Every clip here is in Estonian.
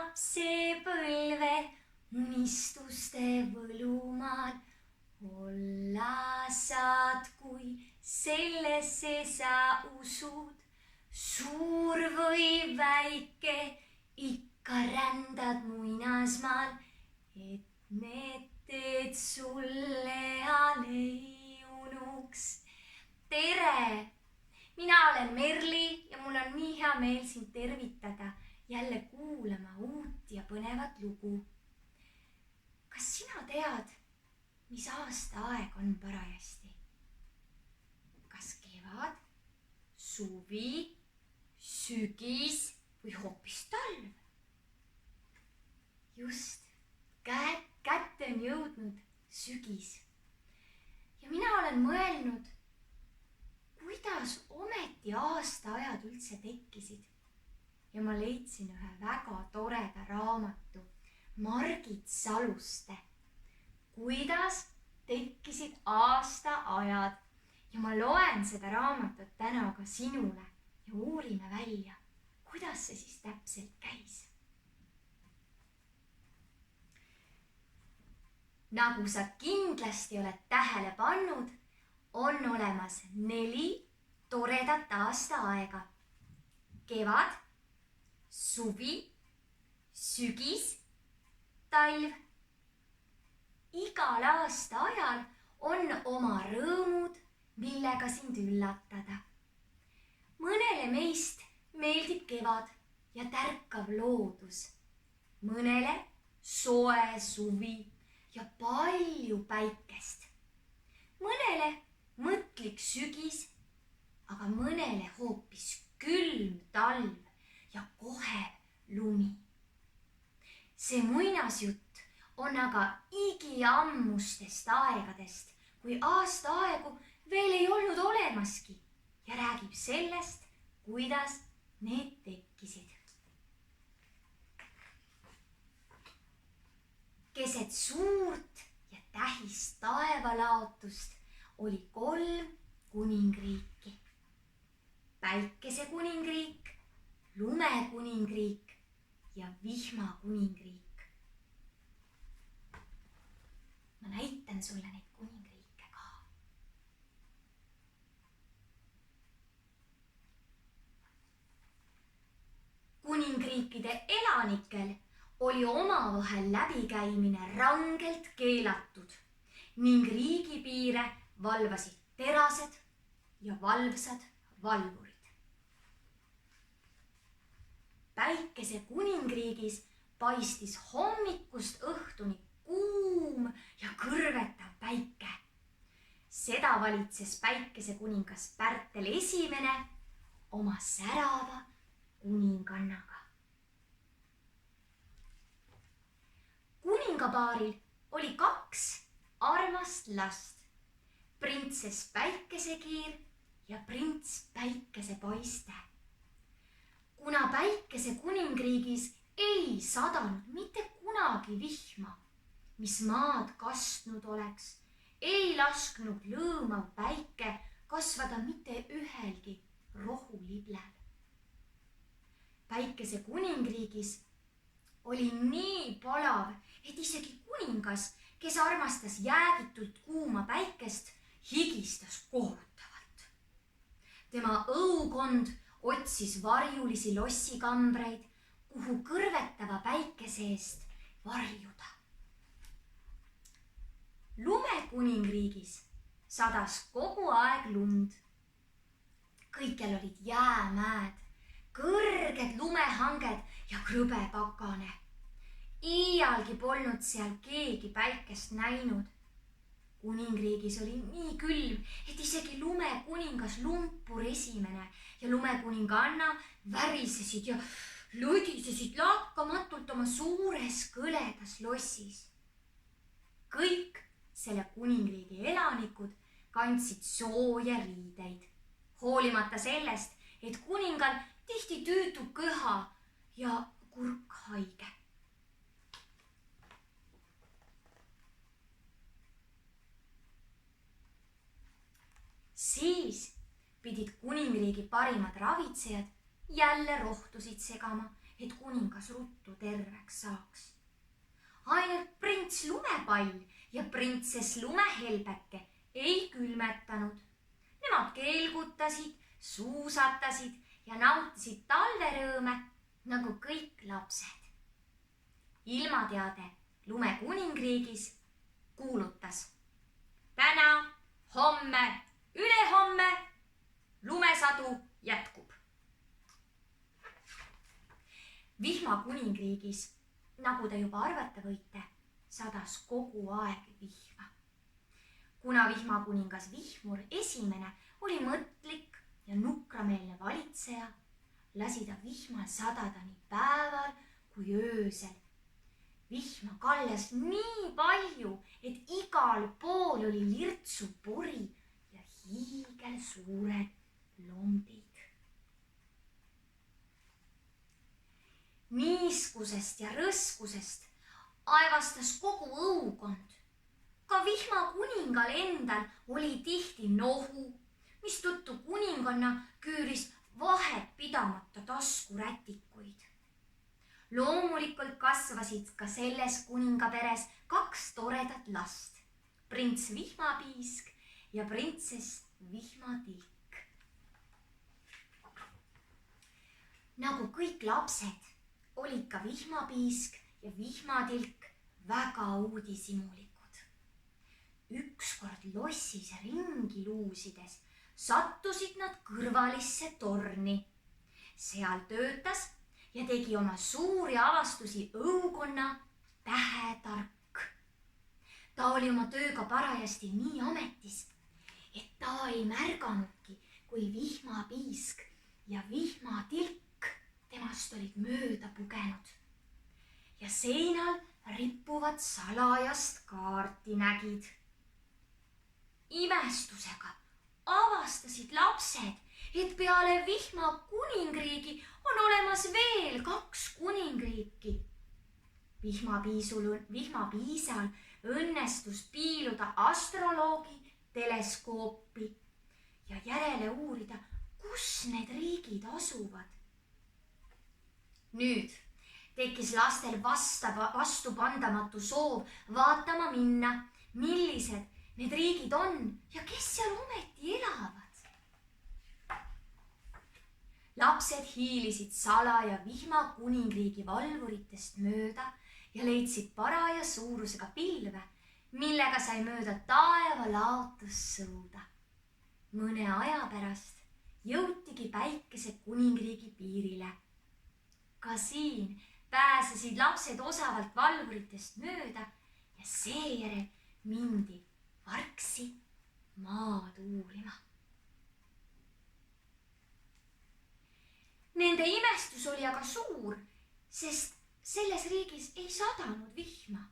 lapsepõlve unistuste võlumaal. Olla saad, kui sellesse sa usud, suur või väike, ikka rändad muinasmaal, et need teed sulle ei unuks. Tere! Mina olen Merli ja mul on nii hea meel sind tervitada jälle kuulama uut ja põnevat lugu. Kas sina tead, mis aastaaeg on parajasti? Kas kevad, suvi, sügis või hoopis talv? Just, kätte on jõudnud sügis. Ja mina olen mõelnud, kuidas ometi aastaajad üldse tekkisid. Ja ma leidsin ühe väga toreda raamatu Margit Saluste. Kuidas tekkisid aastaajad. Ja ma loen seda raamatut täna ka sinule ja uurime välja, kuidas see siis täpselt käis. Nagu sa kindlasti oled tähele pannud, on olemas 4 toredat aastaaega. Kevad, suvi, sügis, talv. Igal aastaajal on oma rõõmud, millega sind üllatada. Mõnele meist meeldib kevad ja tärkav loodus. Mõnele soe suvi ja palju päikest. Mõnele mõtlik sügis, aga mõnele hoopis külm talv ja kohev lumi. See muinasjutt on aga igiammustest aegadest, kui aastaaegu veel ei olnud olemaski ja räägib sellest, kuidas need tekkisid. Keset suurt ja tähist taevalaotust oli 3 kuningriiki. Päikesekuningriik, lumekuningriik ja vihmakuningriik. Ma näitan sulle neid kuningriike ka. Kuningriikide elanikel oli omavahel läbikäimine rangelt keelatud ning riigipiire valvasid terased ja valvsad valvurid. Päikesekuningriigis paistis hommikust õhtuni kuum ja kõrvetav päike. Seda valitses päikesekuningas Pärtel I oma särava kuningannaga. Kuningapaaril oli 2 armast last, printsess Päikesekiir ja prints Päikesepoiste. Kuna Päikesekuningriigis ei sadanud mitte kunagi vihma, mis maad kastnud oleks, ei lasknud lõõmav päike kasvada mitte ühelgi rohuliblel. Päikesekuningriigis oli nii palav, et isegi kuningas, kes armastas jäägitult kuuma päikest, higistas kohutavalt. Tema õukond otsis varjulisi lossikambreid, kuhu kõrvetava päikese eest varjuda. Lumekuningriigis sadas kogu aeg lund. Kõikjal olid jäämäed, kõrged lumehanged ja krõbe pakane. Iialgi polnud seal keegi päikest näinud. Kuningriigis oli nii külm, et isegi lumekuningas Lumpur esimene ja lumekuninganna värisesid ja lodisesid lakkamatult oma suures kõledas lossis. Kõik selle kuningriigi elanikud kandsid sooja riideid, hoolimata sellest, et kuningal tihti tüütu köha ja kurk haige. Siis pidid kuningriigi parimad ravitsejad jälle rohtusid segama et kuningas ruttu terveks saaks. Ainult prints Lumepall ja printsess Lumehelbeke ei külmetanud. Nemad kelgutasid, suusatasid ja nautisid talverõõme nagu kõik lapsed. Ilmateade Lumekuningriigis kuulutas: täna, homme, ülehomme lumesadu jätkub. Vihmakuningriigis, nagu te juba arvata võite, sadas kogu aeg vihma. Kuna vihmakuningas Vihmur esimene oli mõtlik ja nukrameelne valitseja, lasi ta vihmal sadada nii päeval kui öösel. Vihma kaljas nii palju, et igal pool oli lirtsupori ja hiigelsuured lombid. Niiskusest ja rõskusest aevastas kogu õukond. Ka vihmakuningal endal oli tihti nohu, mistõttu kuninganna küüris vahet pidamata taskurätikuid. Loomulikult kasvasid ka selles kuningaperes 2 toredat last, prints Vihmapiisk ja printsess Vihmatilk. Nagu kõik lapsed, olid ka Vihmapiisk ja Vihmatilk väga uudishimulikud. Ükskord lossis ringi luusides sattusid nad kõrvalisse torni. Seal töötas ja tegi oma suuri avastusi õukonna Tähetark. Ta oli oma tööga parajasti nii ametis, et ta ei märganudki, kui Vihmapiisk ja Vihmatilk temast olid mööda pugenud. Ja seinal rippuvad salajast kaarti nägid. Imestusega avastasid lapsed, et peale Vihmakuningriigi on olemas veel 2 kuningriiki. Vihmapiisal õnnestus piiluda astroloogi teleskoopi ja järele uurida, kus need riigid asuvad. Nüüd tekkis lastel vastupandamatu soov vaatama minna, millised need riigid on ja kes seal ometi elavad. Lapsed hiilisid salaja Vihmakuningriigi valvuritest mööda ja leidsid paraja suurusega pilve, millega sai mööda taeva laotus sõuda. Mõne aja pärast jõutigi päikese kuningriigi piirile. Ka siin pääsesid lapsed osavalt valvuritest mööda ja seejärel mindi vargsi maad uurima. Nende imestus oli aga suur, sest selles riigis ei sadanud vihma.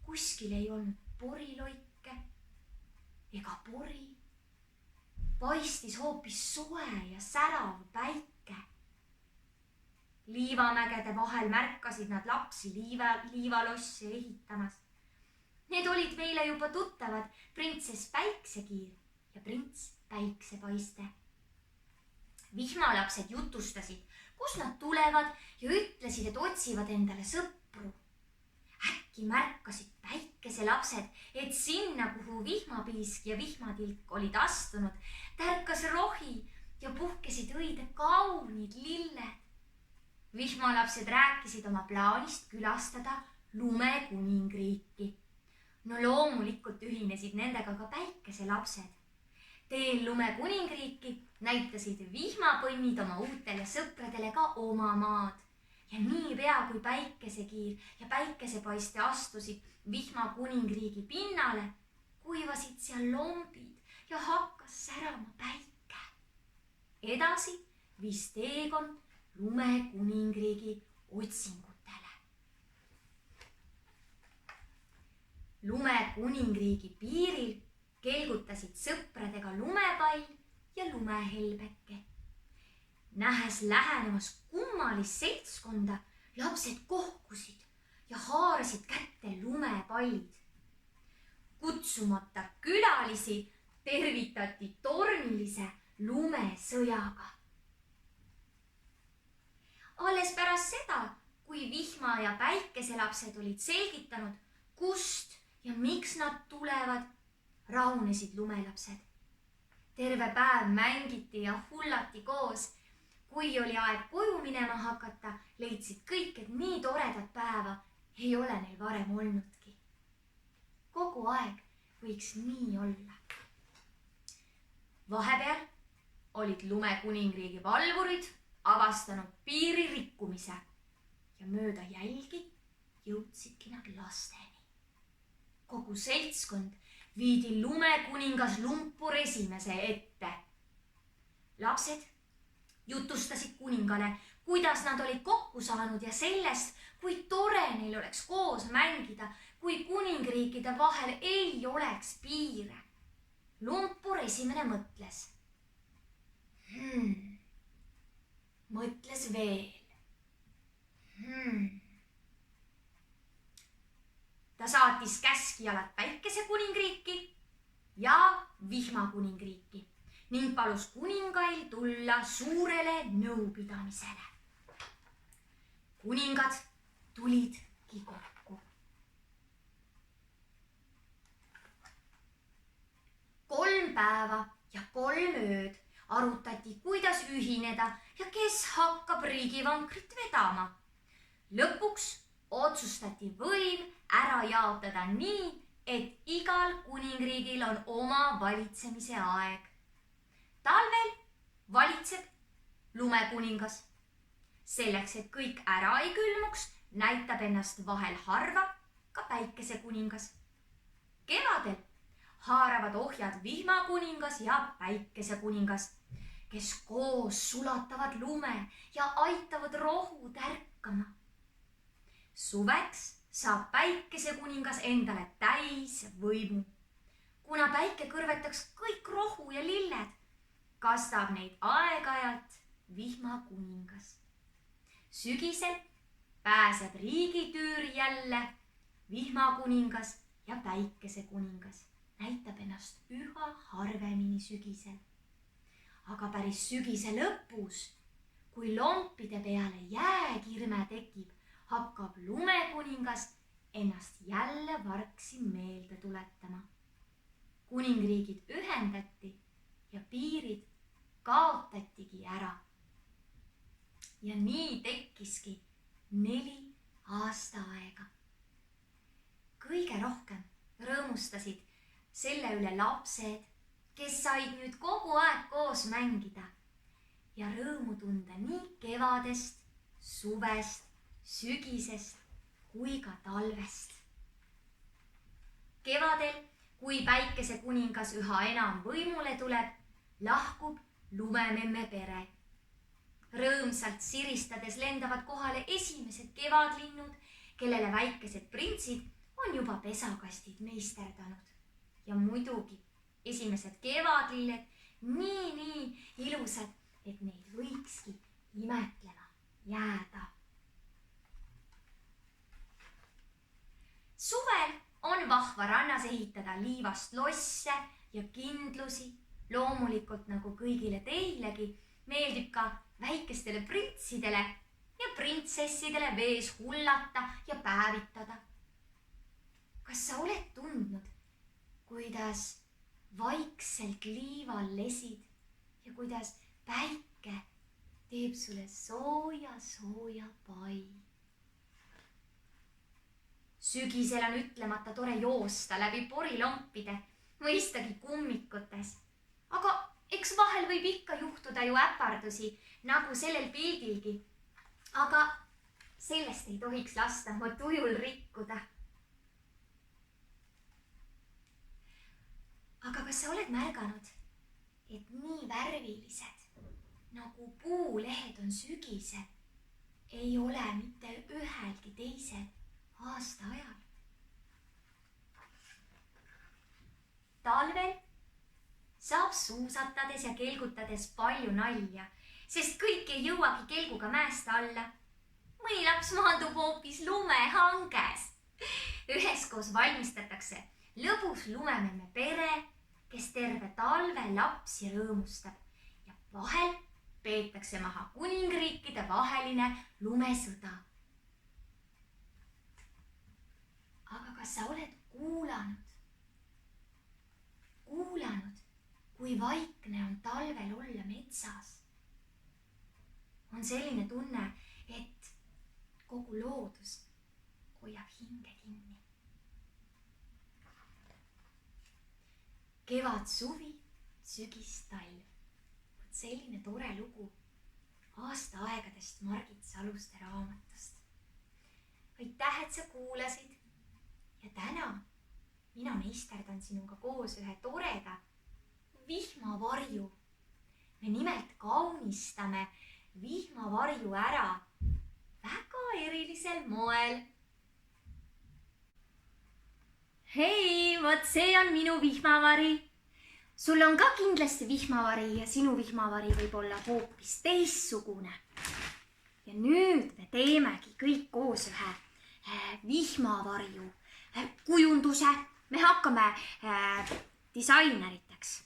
Kuskil ei olnud poriloike ega pori. Paistis hoopis soe ja särav päike. Liivamägede vahel märkasid nad lapsi liivalosse ehitamas. Need olid meile juba tuttavad printsess Päiksekiir ja prints Päiksepaiste. Vihmalapsed jutustasid, kus nad tulevad ja ütlesid, et otsivad endale sõpru. Äkki märkasid päikeselapsed, et sinna, kuhu Vihmapiisk ja Vihmatilk olid astunud, tärkas rohi ja puhkesid õide kaunid lilled. Vihmalapsed rääkisid oma plaanist külastada Lumekuningriiki. No loomulikult ühinesid nendega ka päikeselapsed. Teel Lumekuningriiki näitasid vihmapõnnid oma uutele sõpradele ka oma maad. Ja niipea kui Päikesekiir ja Päikesepaiste astusid Vihmakuningriigi pinnale, kuivasid seal lombid ja hakkas särama päike. Edasi viis teekond Lumekuningriigi otsingutele. Lumekuningriigi piiril kelgutasid sõpradega Lumepall ja Lumehelbeke. Nähes lähenemas kummalist seltskonda, lapsed kohkusid ja haarasid kätte lumepallid. Kutsumata külalisi tervitati tormilise lumesõjaga. Alles pärast seda, vihma ja päikeselapsed olid selgitanud, kust ja miks nad tulevad, rahunesid lumelapsed. Terve päev mängiti ja hullati koos. Kui oli aeg koju minema hakata, leidsid kõik, et nii toredat päeva ei ole neil varem olnudki. Kogu aeg võiks nii olla. Vahepeal olid lumekuningriigi valvurid avastanud piiri rikkumise ja mööda jälgi jõudsidki nad lasteni. Kogu seltskond viidi lumekuningas Lumpur esimese ette. Lapsed jutustasid kuningale, kuidas nad olid kokku saanud ja sellest, kui tore neil oleks koos mängida, kui kuningriikide vahel ei oleks piire. Lumpur esimene mõtles. Mõtles veel. Ta saatis käskjalad päikesekuningriiki ja vihmakuningriiki ning palus kuningail tulla suurele nõupidamisele. Kuningad tulidki kokku. 3 päeva ja 3 ööd arutati, kuidas ühineda ja kes hakkab riigivankrit vedama. Lõpuks otsustati võim ära jaotada nii, et igal kuningriigil on oma valitsemise aeg. Talvel valitseb lumekuningas. Selleks, et kõik ära ei külmuks, näitab ennast vahel harva ka päikesekuningas. Kevadel haaravad ohjad vihmakuningas ja päikesekuningas, kes koos sulatavad lume ja aitavad rohu tärkama. Suveks saab päikesekuningas endale täis võimu. Kuna päike kõrvetaks kõik rohu ja lilled, kastab neid aeg-ajalt vihmakuningas. Sügisel pääseb riigitüür jälle vihmakuningas ja päikesekuningas. Näitab ennast üha harvemini sügisel. Aga päris sügise lõpus, kui lompide peale jääkirme tekib, hakkab lumekuningas ennast jälle vargsi meelde tuletama. Kuningriigid ühendati ja piirid kaotatigi ära. Ja nii tekkiski 4 aastaaega. Kõige rohkem rõõmustasid selle üle lapsed, kes said nüüd kogu aeg koos mängida ja rõõmu tunda nii kevadest, suvest, sügisest kui ka talvest. Kevadel, kui päikesekuningas üha enam võimule tuleb, lahkub lumememme pere. Rõõmsalt siristades lendavad kohale esimesed kevadlinnud, kellele väikesed printsid on juba pesakastid meisterdanud. Ja muidugi esimesed kevadlilled nii ilusad, et neid võikski imetlema jääda. Suvel on vahva rannas ehitada liivast losse ja kindlusi. Loomulikult nagu kõigile teilegi meeldib ka väikestele printsidele ja printsessidele vees hullata ja päevitada. Kas sa oled tundnud, kuidas vaikselt liival lesid ja kuidas päike teeb sulle sooja pai? Sügisel on ütlemata tore joosta läbi porilompide, mõistagi kummikutes. Aga eks vahel võib ikka juhtuda ju äpardusi, nagu sellel pildilgi. Aga sellest ei tohiks lasta oma tujul rikkuda. Aga kas sa oled märganud, et nii värvilised, nagu puulehed on sügisel, ei ole mitte ühelgi teisel aasta ajal? Talvel saab suusatades ja kelgutades palju nalja, sest kõik ei jõuagi kelguga mäest alla. Mõni laps maandub hoopis lumehanges. Üheskoos valmistatakse lõbus lumememme pere, kes terve talve lapsi rõõmustab ja vahel peetakse maha kuningriikide vaheline lumesõda. kas sa oled kuulanud, kui vaikne on talvel olla metsas? On selline tunne, et kogu loodus hoiab hinge kinni. Kevad, suvi, sügis, talv. Vot selline tore lugu aastaaegadest Margit Saluste raamatust. Aitäh, et sa kuulasid. Ja täna mina meisterdan sinuga koos ühe toreda vihmavarju. Me nimelt kaunistame vihmavarju ära väga erilisel moel. Hei, vot see on minu vihmavari. Sul on ka kindlasti vihmavari ja sinu vihmavari võib olla hoopis teistsugune. Ja nüüd me teemegi kõik koos ühe vihmavarju kujunduse. Me hakkame disaineriteks.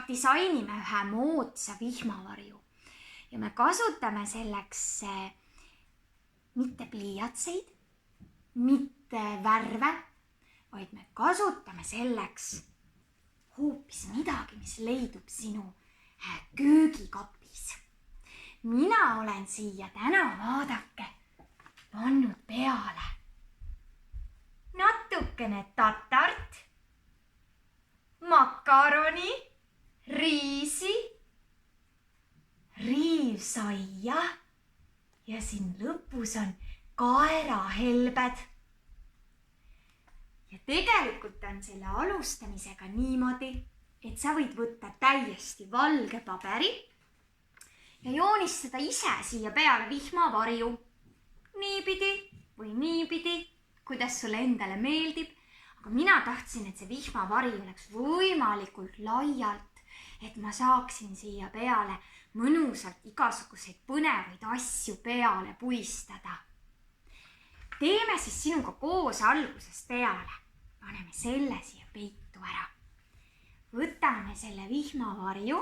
Disainime ühe moodsa vihmavarju. Ja me kasutame selleks mitte pliiatseid, mitte värve, vaid me kasutame selleks hoopis midagi, mis leidub sinu köögikapis. Mina olen siia täna, vaadake, pannud peale natukene tatart, makaroni, riisi, riivsaia ja siin lõpus on kaerahelbed. Ja tegelikult on selle alustamisega niimoodi, et sa võid võtta täiesti valge paberi ja joonistada ise siia peale vihmavarju. Niipidi või niipidi, kuidas sulle endale meeldib. Aga mina tahtsin, et see vihmavari oleks võimalikult laialt, et ma saaksin siia peale mõnusalt igasuguseid põnevaid asju peale puistada. Teeme siis sinuga koos algusest peale. Paneme selle siia peitu ära. Võtame selle vihmavarju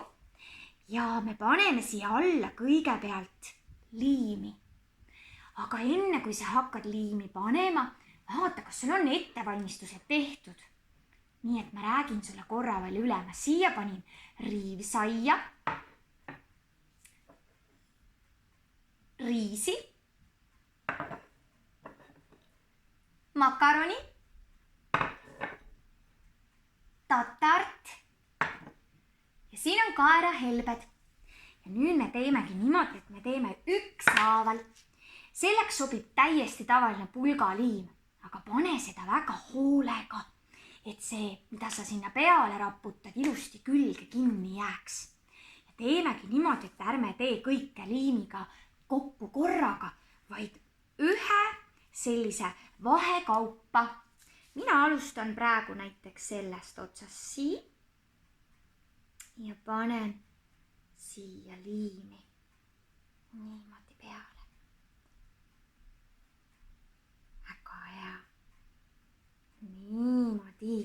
ja me paneme siia alla kõigepealt liimi. Aga enne kui sa hakkad liimi panema, vaata, kas sul on ettevalmistused tehtud. Nii et ma räägin sulle korra veel üle. Ma siia panin riivsaia, riisi, makaroni, tatart ja siin on kaerahelbed. Ja nüüd me teemegi niimoodi, et me teeme ükshaaval. Selleks sobib täiesti tavaline pulgaliim, aga pane seda väga hoolega, et see, mida sa sinna peale raputad, ilusti külge kinni jääks. Ja teemegi niimoodi, et ärme tee kõike liimiga kokku korraga, vaid ühe sellise vahekaupa. Mina alustan praegu näiteks sellest otsast siin ja panen siia liimi niimoodi peale. Väga hea. Niimoodi.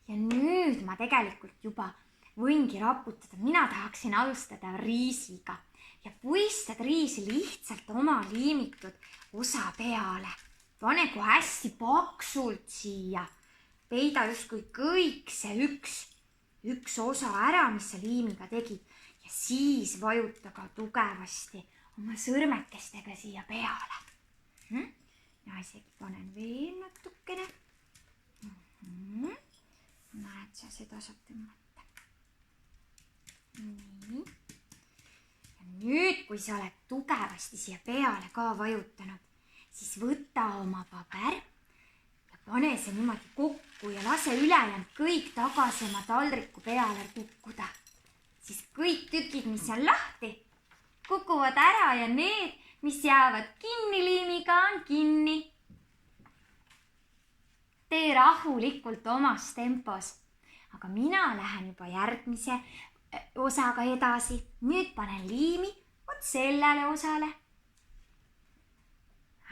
Ja nüüd ma tegelikult juba võingi raputada. Mina tahaksin alustada riisiga ja puistad riisi lihtsalt oma liimitud osa peale. Pane kohe hästi paksult siia. Peida justkui kõik see üks osa ära, mis sa liimiga tegid. Ja siis vajuta ka tugevasti oma sõrmekestega siia peale. Ja isegi panen veel natukene. Näed, sa seda saab tõmmata. Nii. Ja nüüd, kui sa oled tugevasti siia peale ka vajutanud, siis võta oma paber ja pane see niimoodi kokku ja lase ülejäänud kõik tagasi oma taldriku peale kukkuda. Siis kõik tükid, mis on lahti, kukuvad ära ja need, mis jäävad kinni liimiga, on kinni. Tee rahulikult omas tempos, aga mina lähen juba järgmise osaga edasi. Nüüd panen liimi vot sellele osale.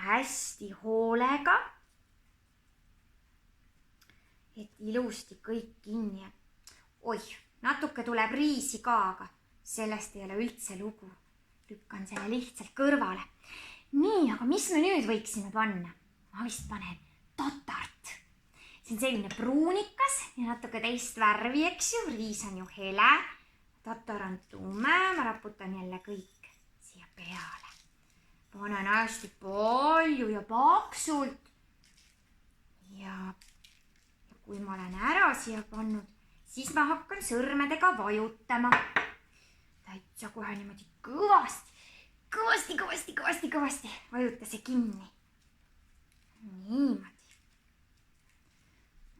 Hästi hoolega, et ilusti kõik kinni. Oih, natuke tuleb riisi ka, aga sellest ei ole üldse lugu. Lükkan selle lihtsalt kõrvale. Nii, aga mis me nüüd võiksime panna? Ma vist panen tatart. see on selline pruunikas ja natuke teist värvi, eks ju. Riis on ju hele, tatar on tume. Ma raputan jälle kõik siia peale. Panen hästi palju ja paksult. Ja kui ma olen ära siia pannud, siis ma hakkan sõrmedega vajutama. Täitsa kohe niimoodi kõvasti. Vajuta see kinni. Niimoodi.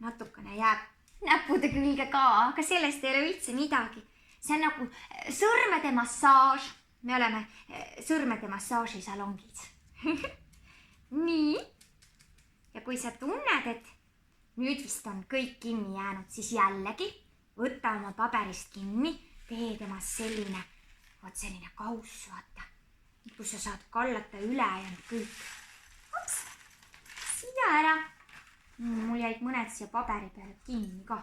Natukene jääb näppude külge ka, aga sellest ei ole üldse midagi. See on nagu sõrmede massaaž. Me oleme sõrmede massaažisalongid. Nii. Ja kui sa tunned, et nüüd vist on kõik kinni jäänud, siis jällegi võta oma paberist kinni, tee temast selline kauss, vaata. Kus sa saad kallata ülejäänud kõik. Hops, siia ära. Mul jäid mõned siia paberi peale kinni ka.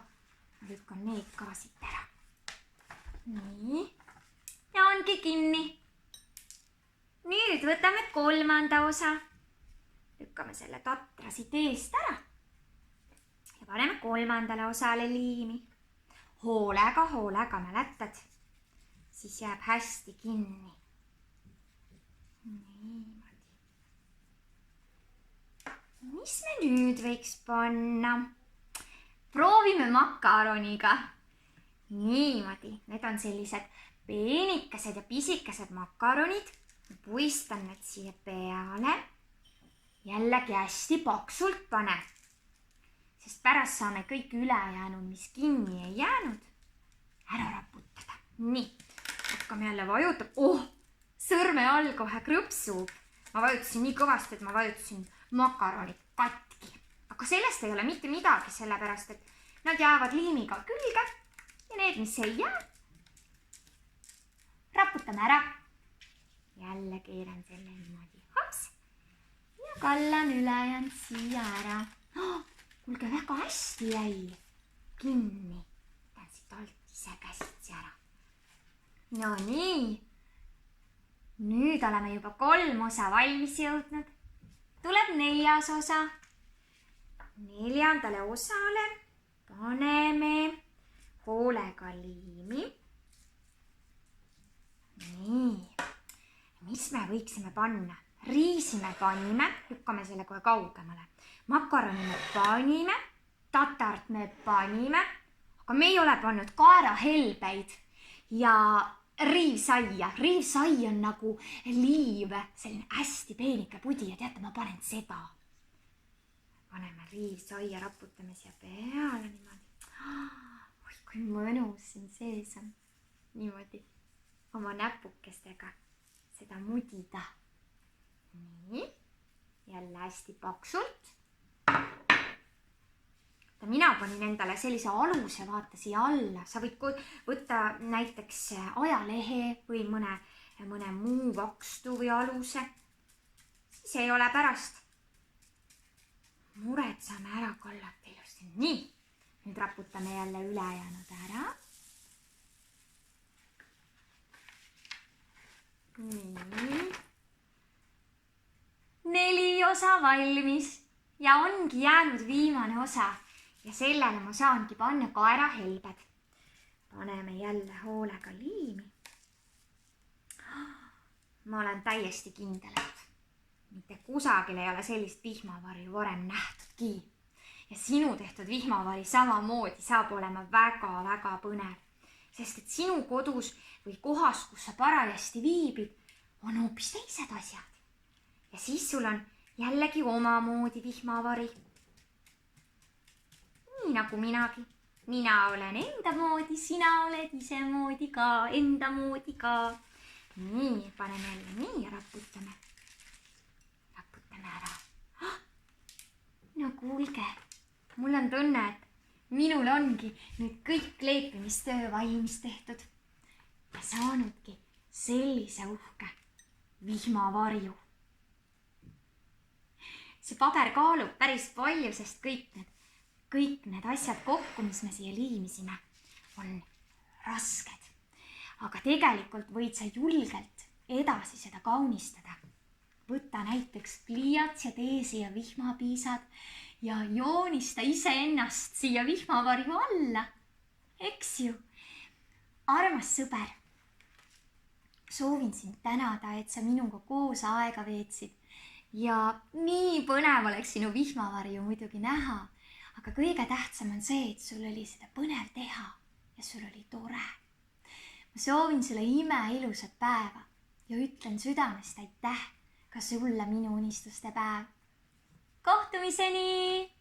Ma lükkan need ka siit ära. Nii. Ja ongi kinni. Nüüd võtame 3. osa. Lükkame selle tatra siit eest ära. Ja paneme 3. osale liimi. Hoolega mäletad. Siis jääb hästi kinni. Niimoodi. Mis me nüüd võiks panna? Proovime makaroniga. Niimoodi. Need on sellised peenikesed ja pisikesed makaronid. Puistan need siia peale. Jällegi hästi paksult pane. Sest pärast saame kõik ülejäänud, mis kinni ei jäänud, ära raputada. Nii. Hakkame jälle vajutab. Sõrme all kohe krõpsub. Ma vajutasin nii kõvasti, et ma vajutasin makaronid katki. Aga sellest ei ole mitte midagi, sellepärast, et nad jäävad liimiga külge. Ja need, mis ei jää, raputame ära. Jälle keeran selle niimoodi. Hops. Ja kallan ülejäänud siia ära. Kuulge, väga hästi jäi kinni. Tän siit alt ise käsitsi ära. No nii. Nüüd oleme juba 3 osa valmis jõudnud. Tuleb 4. osa. 4. osale paneme hoolega liimi. Nii. Mis me võiksime panna? Riisi me panime, lükkame selle kohe kaugemale. Makaroni me panime, tatart me panime, aga me ei ole pannud kaerahelbeid ja riivsaia. Riivsai on nagu liiv, selline hästi peenike pudi ja teate, ma panen seda. Paneme riivsaia, raputame siia peale niimoodi. Oi, kui mõnus siin sees on. Niimoodi oma näpukestega seda mudida. Nii. Jälle hästi paksult. Mina panin endale sellise aluse, vaata siia alla. Sa võid võtta näiteks ajalehe või mõne muu vakstu või aluse. Siis ei ole pärast. Mured saame ära kallata ilusti. Nii. Nüüd raputame jälle ülejäänud ära. Nii. 4 osa valmis ja ongi jäänud viimane osa ja sellele ma saangi panna kaerahelbed. Paneme jälle hoolega liimi. Ma olen täiesti kindel, et mitte kusagil ei ole sellist vihmavarju varem nähtudki. Ja sinu tehtud vihmavari samamoodi saab olema väga-väga põnev, sest et sinu kodus või kohas, kus sa parajasti viibid, on hoopis teised asjad. Ja siis sul on jällegi omamoodi vihmavari. Nii nagu minagi. Mina olen enda moodi, sina oled ise moodi ka, enda moodi ka. Nii, paneme jälle nii ja raputame. Raputame ära. No kuulge, mul on tunne, et minul ongi nüüd kõik kleepimistöö valmis tehtud. Ja saanudki sellise uhke vihmavarju. See paber kaalub päris palju, sest kõik need asjad kokku, mis me siia liimisime, on rasked. Aga tegelikult võid sa julgelt edasi seda kaunistada. Võta näiteks pliiats ja tee siia vihmapiisad ja joonista iseennast siia vihmavarju alla. Eks ju? Armas sõber, soovin sind tänada, et sa minuga koos aega veetsid ja nii põnev oleks sinu vihmavarju muidugi näha, aga kõige tähtsam on see, et sul oli seda põnev teha ja sul oli tore. Ma soovin sulle imeilusat päeva ja ütlen südamest aitäh ka sulle minu unistuste päev. Kohtumiseni!